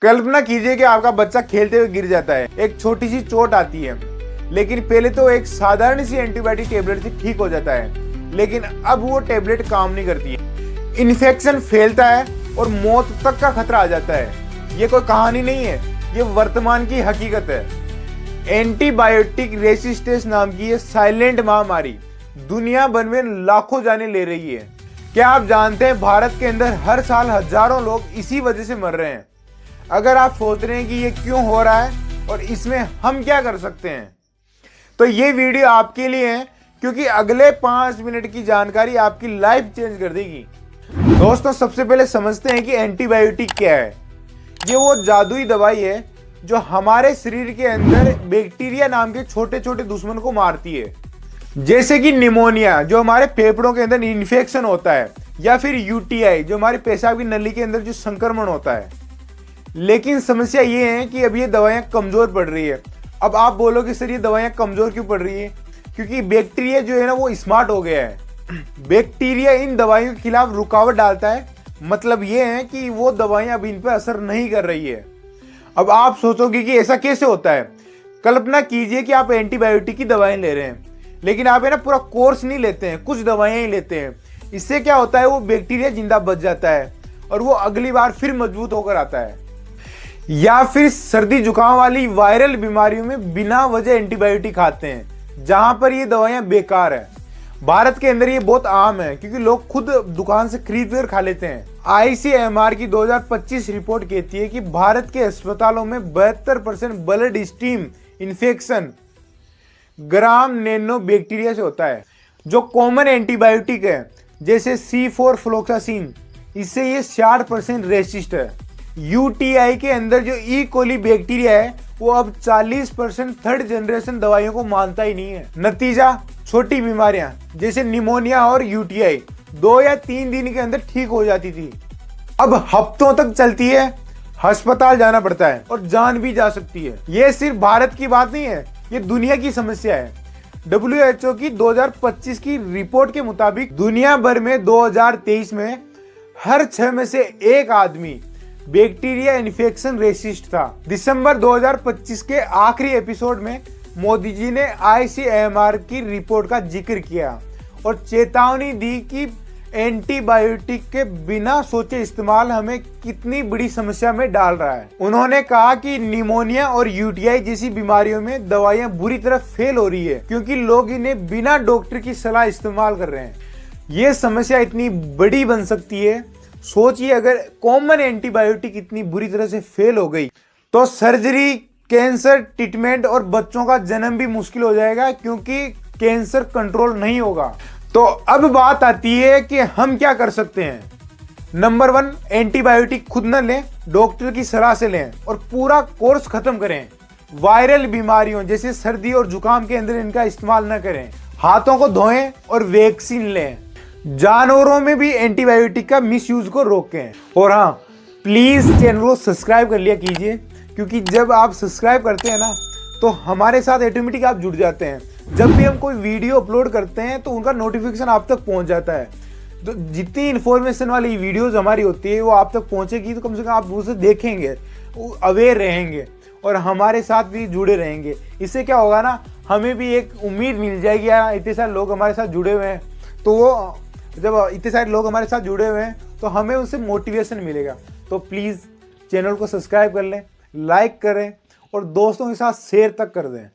कल्पना कीजिए कि आपका बच्चा खेलते हुए गिर जाता है, एक छोटी सी चोट आती है, लेकिन पहले तो एक साधारण सी एंटीबायोटिक टेबलेट से ठीक हो जाता है, लेकिन अब वो टेबलेट काम नहीं करती है। इन्फेक्शन फैलता है और मौत तक का खतरा आ जाता है। ये कोई कहानी नहीं है, ये वर्तमान की हकीकत है। एंटीबायोटिक रेसिस्टेंस नाम की ये साइलेंट महामारी दुनिया भर में लाखों जाने ले रही है। क्या आप जानते हैं भारत के अंदर हर साल हजारों लोग इसी वजह से मर रहे हैं। अगर आप सोच रहे हैं कि ये क्यों हो रहा है और इसमें हम क्या कर सकते हैं, तो ये वीडियो आपके लिए है, क्योंकि अगले 5 मिनट की जानकारी आपकी लाइफ चेंज कर देगी। दोस्तों, सबसे पहले समझते हैं कि एंटीबायोटिक क्या है। ये वो जादुई दवाई है जो हमारे शरीर के अंदर बैक्टीरिया नाम के छोटे छोटे दुश्मन को मारती है, जैसे कि निमोनिया जो हमारे फेफड़ों के अंदर इन्फेक्शन होता है, या फिर यूटीआई जो हमारे पेशाब की नली के अंदर जो संक्रमण होता है। लेकिन समस्या ये है कि अब ये दवाइयाँ कमज़ोर पड़ रही है। अब आप बोलोगे सर ये दवाइयाँ कमज़ोर क्यों पड़ रही है? क्योंकि बैक्टीरिया जो है ना वो स्मार्ट हो गया है। बैक्टीरिया इन दवाइयों के खिलाफ रुकावट डालता है। मतलब ये है कि वो दवाइयाँ अब इन पर असर नहीं कर रही है। अब आप सोचोगे कि ऐसा कैसे होता है। कल्पना कीजिए कि आप एंटीबायोटिक की दवाएं ले रहे हैं, लेकिन आप है ना पूरा कोर्स नहीं लेते हैं, कुछ दवाइयाँ ही लेते हैं। इससे क्या होता है, वो बैक्टीरिया जिंदा बच जाता है और वो अगली बार फिर मजबूत होकर आता है। या फिर सर्दी जुकाम वाली वायरल बीमारियों में बिना वजह एंटीबायोटिक खाते हैं, जहां पर ये दवाइयां बेकार है। भारत के अंदर ये बहुत आम है, क्योंकि लोग खुद दुकान से खरीद कर खा लेते हैं। ICMR की 2025 रिपोर्ट कहती है कि भारत के अस्पतालों में 72% ब्लड स्ट्रीम इन्फेक्शन ग्राम नैनो बैक्टीरिया से होता है, जो कॉमन एंटीबायोटिक है जैसे C4-फ्लोक्सासिन, इससे ये 60% रेसिस्ट है। यूटीआई के अंदर जो ई कोली बैक्टीरिया है वो अब 40% थर्ड जनरेशन दवाइयों को मानता ही नहीं है। नतीजा, छोटी बीमारियां जैसे निमोनिया और यूटीआई 2 या 3 दिन के अंदर ठीक हो जाती थी, अब हफ्तों तक चलती है, अस्पताल जाना पड़ता है और जान भी जा सकती है। ये सिर्फ भारत की बात नहीं है, ये दुनिया की समस्या है। WHO की 2025 की रिपोर्ट के मुताबिक दुनिया भर में 2023 में हर 6 में से 1 आदमी बैक्टीरिया इन्फेक्शन रेसिस्ट था। दिसंबर 2025 के आखिरी एपिसोड में मोदी जी ने ICMR की रिपोर्ट का जिक्र किया और चेतावनी दी कि एंटीबायोटिक के बिना सोचे इस्तेमाल हमें कितनी बड़ी समस्या में डाल रहा है। उन्होंने कहा कि निमोनिया और यूटीआई जैसी बीमारियों में दवाइयां बुरी तरह फेल हो रही है, क्योंकि लोग इन्हें बिना डॉक्टर की सलाह इस्तेमाल कर रहे हैं। ये समस्या इतनी बड़ी बन सकती है। सोचिए, अगर कॉमन एंटीबायोटिक इतनी बुरी तरह से फेल हो गई तो सर्जरी, कैंसर ट्रीटमेंट और बच्चों का जन्म भी मुश्किल हो जाएगा, क्योंकि कैंसर कंट्रोल नहीं होगा। तो अब बात आती है कि हम क्या कर सकते हैं। नंबर 1, एंटीबायोटिक खुद न लें, डॉक्टर की सलाह से लें और पूरा कोर्स खत्म करें। वायरल बीमारियों जैसे सर्दी और जुकाम के अंदर इनका इस्तेमाल न करें। हाथों को धोएं और वैक्सीन लें। जानवरों में भी एंटीबायोटिक का मिसयूज को रोकें। और हाँ, प्लीज चैनल को सब्सक्राइब कर लिया कीजिए, क्योंकि जब आप सब्सक्राइब करते हैं ना तो हमारे साथ ऑटोमेटिक आप जुड़ जाते हैं। जब भी हम कोई वीडियो अपलोड करते हैं तो उनका नोटिफिकेशन आप तक पहुंच जाता है। तो जितनी इन्फॉर्मेशन वाली वीडियोस हमारी होती है वो आप तक पहुंचेगी, तो कम से कम आप उसे देखेंगे, अवेयर रहेंगे और हमारे साथ भी जुड़े रहेंगे। इससे क्या होगा ना, हमें भी एक उम्मीद मिल जाएगी, यार इतने सारे लोग हमारे साथ जुड़े हुए हैं, तो वो जब इतने सारे लोग हमारे साथ जुड़े हुए हैं तो हमें उससे मोटिवेशन मिलेगा। तो प्लीज़ चैनल को सब्सक्राइब कर लें, लाइक करें और दोस्तों के साथ शेयर तक कर दें।